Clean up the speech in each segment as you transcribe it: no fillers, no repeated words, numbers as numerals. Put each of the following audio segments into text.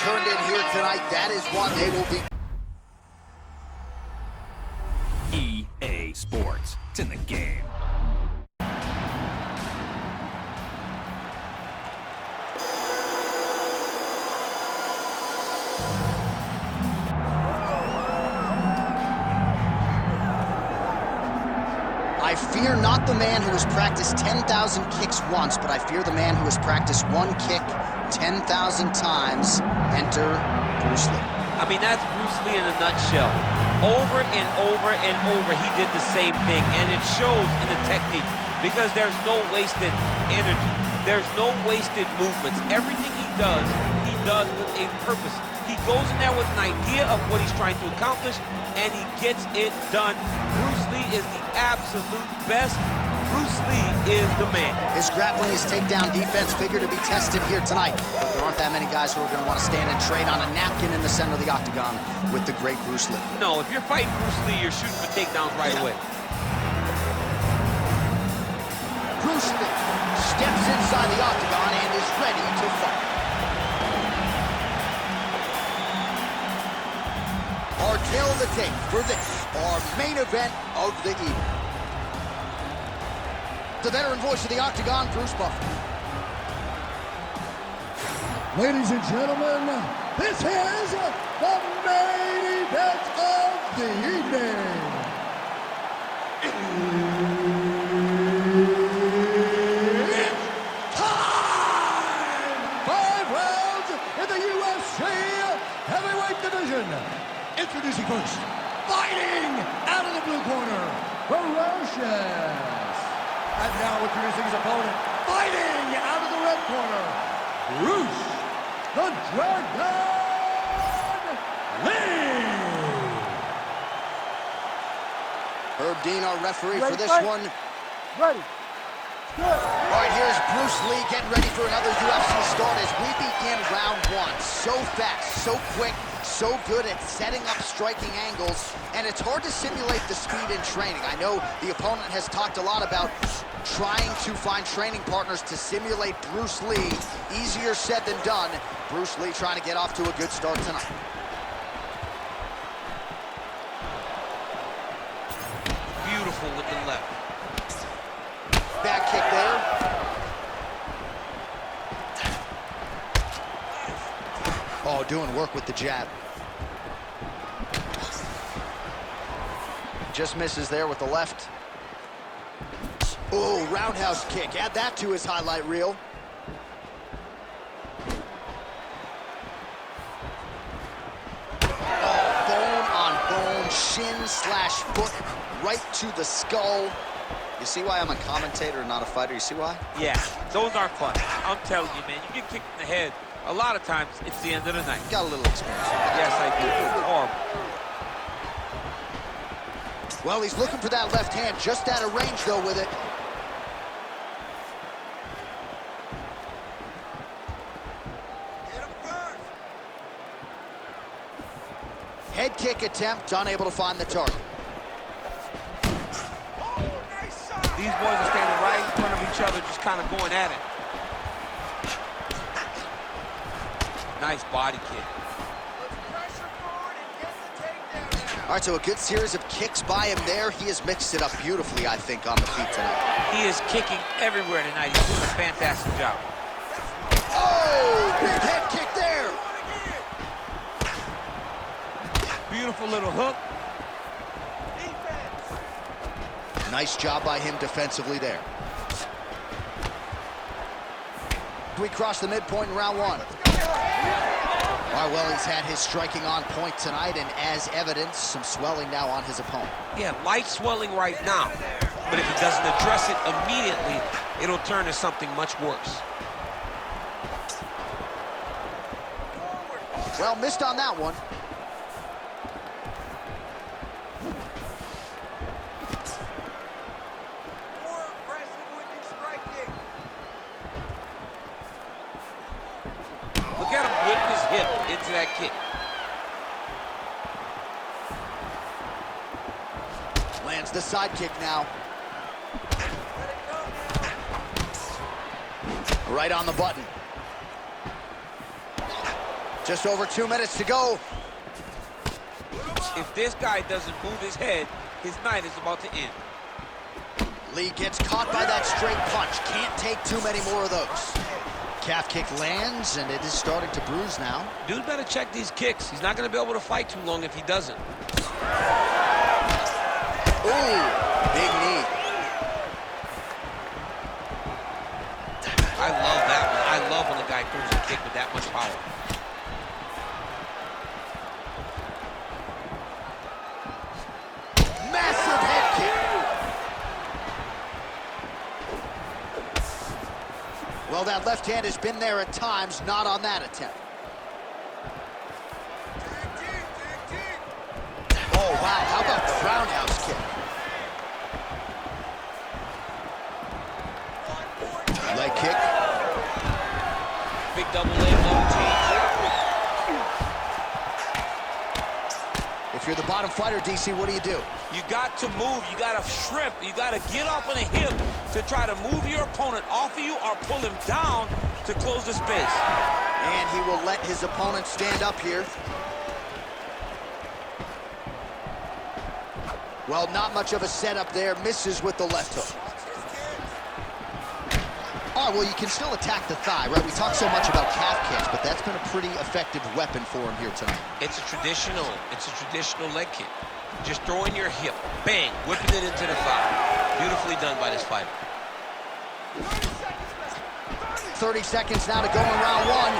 turned in here tonight. That is what they will be. EA Sports. It's in the game. I fear not the man who has practiced 10,000 kicks once, but I fear the man who has practiced one kick 10,000 times. Enter Bruce Lee. I mean, that's Bruce Lee in a nutshell. Over and over and over, he did the same thing, and it shows in the technique because there's no wasted energy. There's no wasted movements. Everything he does with a purpose. He goes in there with an idea of what he's trying to accomplish, and he gets it done. Bruce Lee is the absolute best. Bruce Lee is the man. His grappling, his takedown defense figure to be tested here tonight. But there aren't that many guys who are going to want to stand and trade on a napkin in the center of the octagon with the great Bruce Lee. No, if you're fighting Bruce Lee, you're shooting for takedowns right away. Bruce Lee steps inside the octagon and is ready to fight. Our tail of the tape for this, our main event of the evening. The veteran voice of the octagon, Bruce Buffer. Ladies and gentlemen, this is the main event of the evening. It's time! 5 rounds in the UFC heavyweight division. Introducing first, fighting out of the blue corner, ferocious. And now introducing his opponent, fighting out of the red corner, Bruce the Dragon Lee. Herb Dean, our referee for this one. Ready. Good. All right, here's Bruce Lee getting ready for another UFC start as we begin round one. So fast, so quick, so good at setting up striking angles, and it's hard to simulate the speed in training. I know the opponent has talked a lot about trying to find training partners to simulate Bruce Lee. Easier said than done. Bruce Lee trying to get off to a good start tonight. Beautiful with the left. Back kick there. Oh, doing work with the jab. Just misses there with the left. Oh, roundhouse kick. Add that to his highlight reel. Oh, bone on bone, shin slash foot, right to the skull. You see why I'm a commentator and not a fighter? You see why? Yeah, those are fun. I'm telling you, man, you get kicked in the head, a lot of times it's the end of the night. Got a little experience. Yes, I do. It's horrible. Well, he's looking for that left hand, just out of range, though, with it. Head kick attempt, unable to find the target. These boys are standing right in front of each other, just kind of going at it. Nice body kick. All right, so a good series of kicks by him there. He has mixed it up beautifully, I think, on the feet tonight. He is kicking everywhere tonight. He's doing a fantastic job. Oh, big head kick there. Beautiful little hook. Nice job by him defensively there. We cross the midpoint in round one. All right, well, he's had his striking on point tonight, and as evidence, some swelling now on his opponent. Yeah, light swelling right now. But if he doesn't address it immediately, it'll turn to something much worse. Well, missed on that one. Look at him whip his hip into that kick. Lands the side kick now. Right on the button. Just over 2 minutes to go. If this guy doesn't move his head, his night is about to end. Lee gets caught by that straight punch. Can't take too many more of those. Calf kick lands, and it is starting to bruise now. Dude better check these kicks. He's not going to be able to fight too long if he doesn't. Ooh, big knee. I love that one. I love when a guy throws a kick with that much power. Massive head kick. Well, that left hand has been there at times, not on that attempt. Oh, wow, how about roundhouse kick? Leg kick. Big double leg, double change. If you're the bottom fighter, DC, what do? You got to move. You got to shrimp. You got to get up on a hip to try to move your opponent off of you or pull him down to close the space. And he will let his opponent stand up here. Well, not much of a setup there. Misses with the left hook. Oh, well, you can still attack the thigh, right? We talk so much about calf kicks, but that's been a pretty effective weapon for him here tonight. It's a traditional leg kick. Just throwing your hip, bang, whipping it into the thigh. Beautifully done by this fighter. 30 seconds now to go in round one.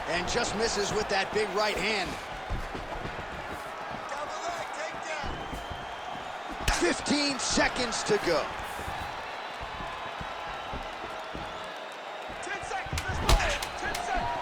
And just misses with that big right hand. 15 seconds to go. 10 seconds, let's go. 10 seconds.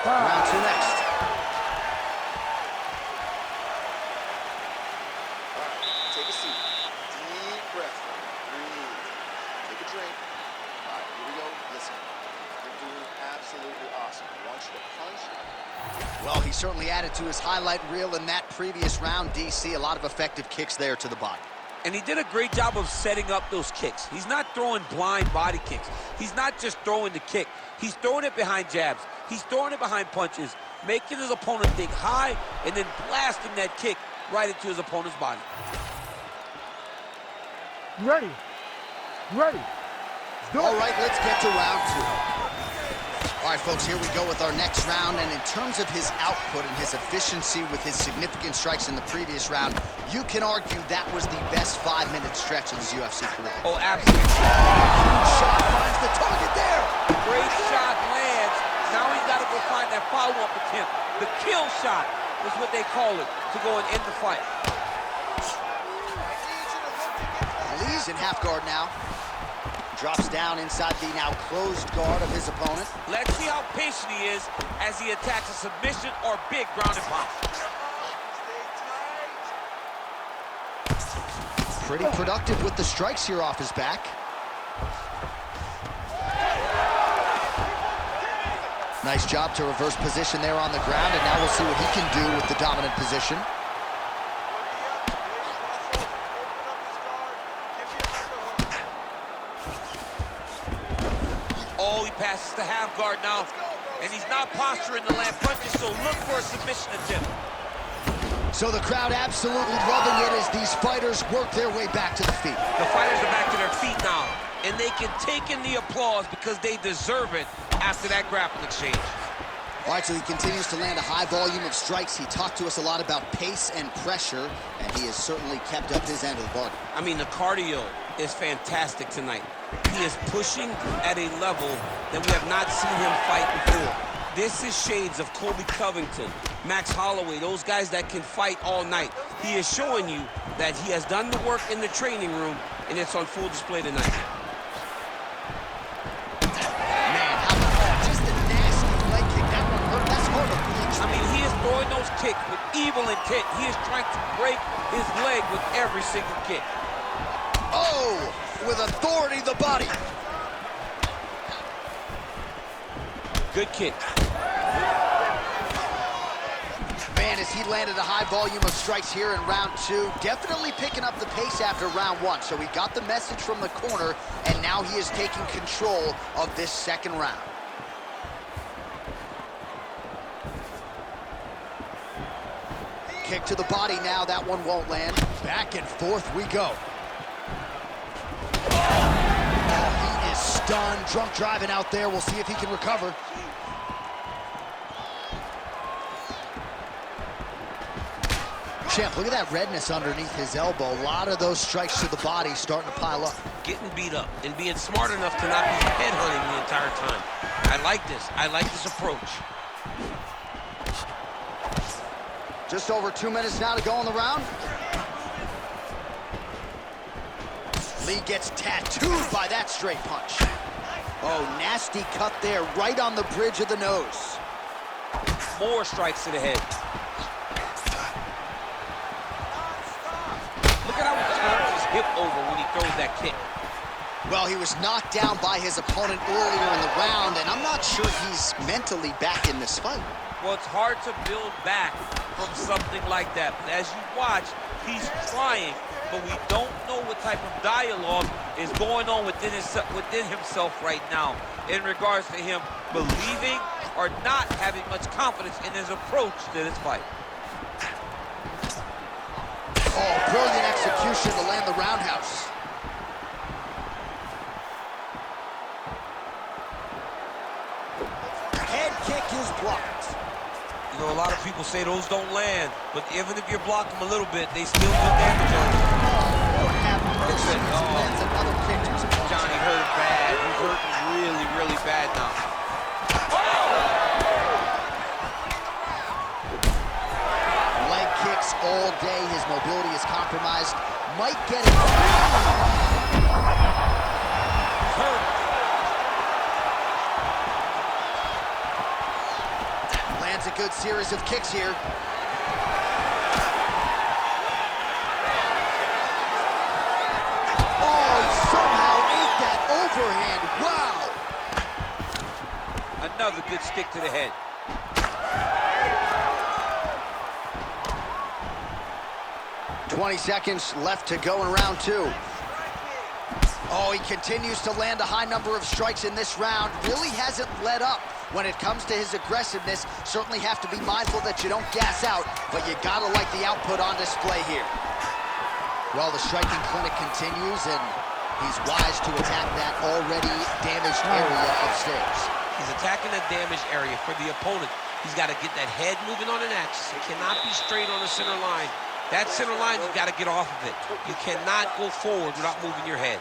Round two next. All right, take a seat. Deep breath. Breathe. Take a drink. All right, here we go. Listen, you're doing absolutely awesome. I want you to punch. Well, he certainly added to his highlight reel in that previous round, DC. A lot of effective kicks there to the body. And he did a great job of setting up those kicks. He's not throwing blind body kicks. He's not just throwing the kick. He's throwing it behind jabs. He's throwing it behind punches, making his opponent think high, and then blasting that kick right into his opponent's body. Ready? Ready? All right, let's get to round two. All right, folks, here we go with our next round. And in terms of his output and his efficiency with his significant strikes in the previous round, you can argue that was the best 5-minute stretch of his UFC career. Oh, absolutely. Shot finds the target there. Great shot lands. Now he's got to go find that follow-up attempt. The kill shot is what they call it, to go and end the fight. Lee's in half guard now. Drops down inside the now closed guard of his opponent. Let's see how patient he is as he attacks a submission or big ground and pound. Pretty productive with the strikes here off his back. Nice job to reverse position there on the ground, and now we'll see what he can do with the dominant position. Oh, he passes the half guard now, and he's not posturing to land punches, so look for a submission attempt. So the crowd absolutely loving it as these fighters work their way back to the feet. The fighters are back to their feet now, and they can take in the applause because they deserve it after that grappling exchange. All right, so he continues to land a high volume of strikes. He talked to us a lot about pace and pressure, and he has certainly kept up his end of the bargain. I mean, the cardio is fantastic tonight. He is pushing at a level that we have not seen him fight before. This is shades of Colby Covington, Max Holloway, those guys that can fight all night. He is showing you that he has done the work in the training room, and it's on full display tonight. Man, how just a nasty leg kick. That one hurt. That's hard to reach. I mean, he is throwing those kicks with evil intent. He is trying to break his leg with every single kick. Oh, with authority, the body. Good kick. Man, his as he landed a high volume of strikes here in round 2. Definitely picking up the pace after round 1. So he got the message from the corner, and now he is taking control of this second round. Kick to the body now, that one won't land. Back and forth we go. Oh, he is stunned, drunk driving out there. We'll see if he can recover. Champ, look at that redness underneath his elbow. A lot of those strikes to the body starting to pile up. Getting beat up and being smart enough to not be headhunting the entire time. I like this. I like this approach. Just over 2 minutes now to go in the round. Lee gets tattooed by that straight punch. Oh, nasty cut there, right on the bridge of the nose. More strikes to the head. Look at how he turns his hip over when he throws that kick. Well, he was knocked down by his opponent earlier in the round, and I'm not sure he's mentally back in this fight. Well, it's hard to build back from something like that. But as you watch, he's trying, but we don't know what type of dialogue is going on within himself right now in regards to him believing or not having much confidence in his approach to this fight. Oh, brilliant execution to land the roundhouse. Head kick is blocked. You know, a lot of people say those don't land, but even if you block them a little bit, they still do damage on you. Lord have mercy. Lands another kick to his opponent. Johnny hurt bad. He's hurting really, really bad now. Leg kicks all day. His mobility is compromised. Might get it. Hurt. Lands a good series of kicks here. Oh, he somehow ate that overhand. Wow. Another good stick to the head. "20 seconds left to go in round 2. Oh, he continues to land a high number of strikes in this round. Really hasn't let up when it comes to his aggressiveness. Certainly have to be mindful that you don't gas out, but you gotta like the output on display here. Well, the striking clinic continues, and he's wise to attack that already damaged area upstairs. He's attacking the damaged area for the opponent. He's got to get that head moving on an axis. It cannot be straight on the center line. That center line, you've got to get off of it. You cannot go forward without moving your head.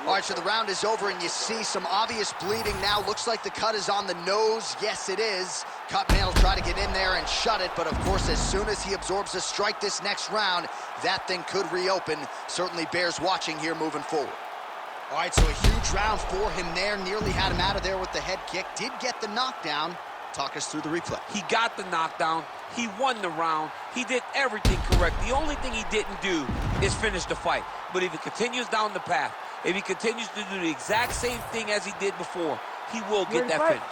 All right, so the round is over, and you see some obvious bleeding now. Looks like the cut is on the nose. Yes, it is. Cutman will try to get in there and shut it, but of course, as soon as he absorbs a strike this next round, that thing could reopen. Certainly bears watching here moving forward. All right, so a huge round for him there. Nearly had him out of there with the head kick. Did get the knockdown. Talk us through the replay. He got the knockdown. He won the round. He did everything correct. The only thing he didn't do is finish the fight. But if he continues down the path, if he continues to do the exact same thing as he did before, he will get that finish.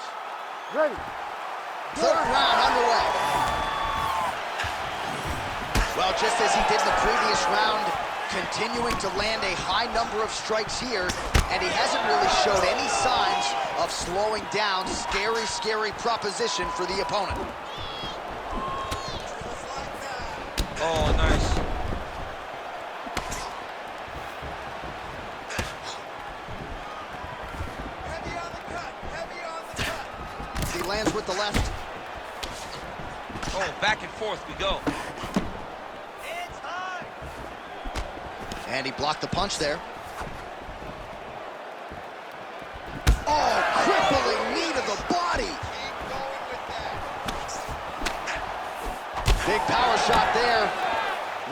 Ready. Third round underway. Well, just as he did in the previous round, continuing to land a high number of strikes here, and he hasn't really showed any signs of slowing down. Scary, scary proposition for the opponent. Oh, nice. He lands with the left. Oh, back and forth we go. And he blocked the punch there. Oh, crippling knee to the body. Big power shot there.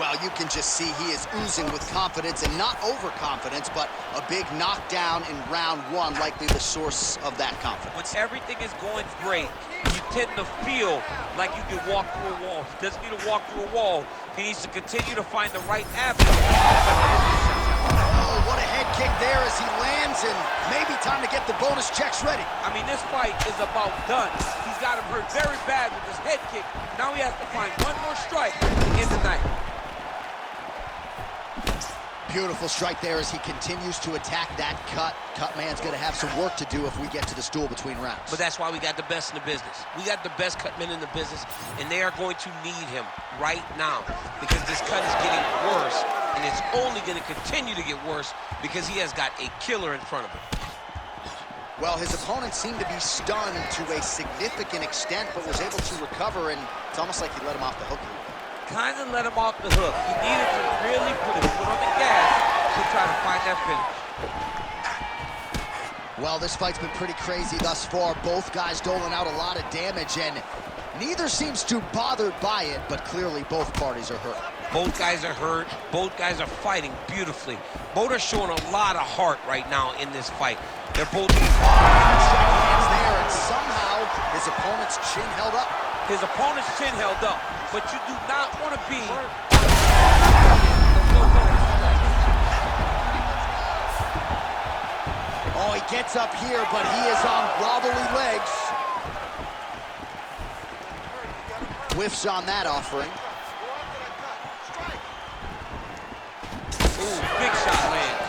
Well, you can just see he is oozing with confidence, and not overconfidence, but a big knockdown in round 1, likely the source of that confidence. When everything is going great, you tend to feel like you can walk through a wall. He doesn't need to walk through a wall. He needs to continue to find the right avenue. Oh, what a head kick there as he lands, and maybe time to get the bonus checks ready. I mean, this fight is about done. He's got him hurt very bad with his head kick. Now he has to find one more strike to end the night. Beautiful strike there as he continues to attack that cut. Cut man's going to have some work to do if we get to the stool between rounds. But that's why we got the best in the business. We got the best cut men in the business, and they are going to need him right now because this cut is getting worse, and it's only going to continue to get worse because he has got a killer in front of him. Well, his opponent seemed to be stunned to a significant extent, but was able to recover, and it's almost like he let him off the hook a little bit. Kind of let him off the hook. He needed to really put his foot on the gas to try to find that finish. Well, this fight's been pretty crazy thus far. Both guys doling out a lot of damage, and neither seems too bothered by it, but clearly both parties are hurt. Both guys are hurt. Both guys are fighting beautifully. Both are showing a lot of heart right now in this fight. They're both hands there, and somehow his opponent's chin held up. His opponent's chin held up, but you do not want to be. Oh, he gets up here, but he is on wobbly legs. Whiffs on that offering. Ooh, big shot lands.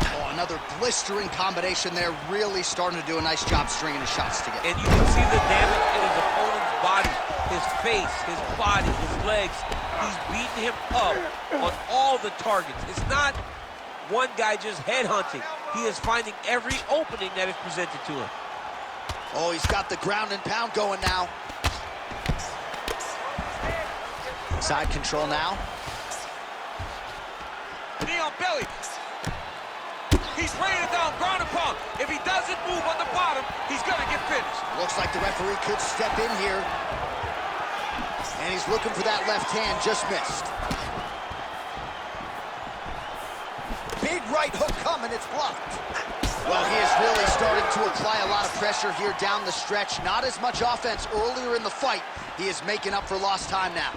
Oh, another blistering combination there, really starting to do a nice job stringing his shots together. And you can see the damage in his opponent's body, his face, his body, his legs. He's beating him up on all the targets. It's not one guy just headhunting. He is finding every opening that is presented to him. Oh, he's got the ground and pound going now. Side control now. Knee on belly. He's raining down ground and pound. If he doesn't move on the bottom, he's gonna get finished. Looks like the referee could step in here. And he's looking for that left hand, just missed. Big right hook coming, it's blocked. Well, he is really starting to apply a lot of pressure here down the stretch. Not as much offense earlier in the fight. He is making up for lost time now.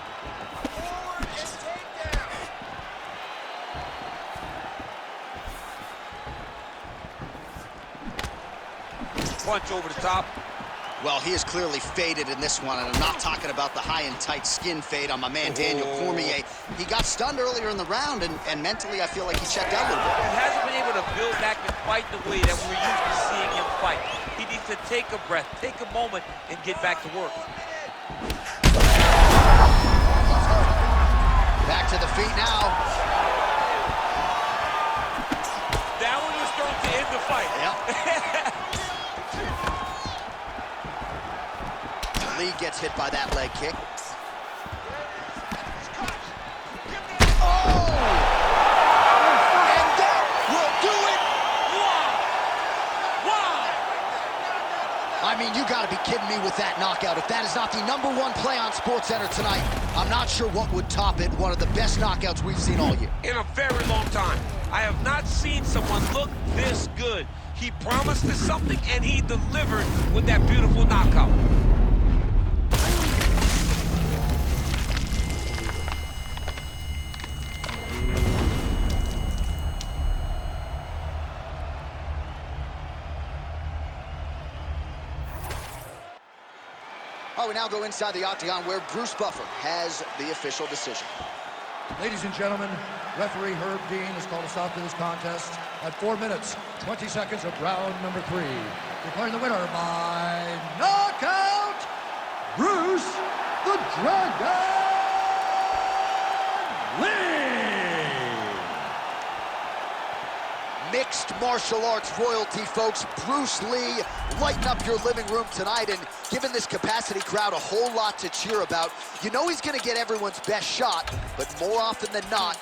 Punch over the top. Well, he is clearly faded in this one, and I'm not talking about the high and tight skin fade on my man Daniel Cormier. He got stunned earlier in the round, and mentally I feel like he checked out a little bit. He hasn't been able to build back and fight the way that we're used to seeing him fight. He needs to take a breath, take a moment, and get back to work. Back to the feet now. That one was thrown to end the fight. Yep. Lee gets hit by that leg kick. Oh! And that will do it! Wow! I mean, you gotta be kidding me with that knockout. If that is not the #1 play on SportsCenter tonight, I'm not sure what would top it. One of the best knockouts we've seen all year. In a very long time. I have not seen someone look this good. He promised us something, and he delivered with that beautiful knockout. Oh, we now go inside the octagon where Bruce Buffer has the official decision. Ladies and gentlemen, referee Herb Dean has called a stop to this contest at 4 minutes, 20 seconds of round number 3. Declaring the winner by knockout, Bruce the Dragon Lee! Mixed martial arts royalty, folks. Bruce Lee, lighten up your living room tonight and giving this capacity crowd a whole lot to cheer about. You know he's going to get everyone's best shot, but more often than not,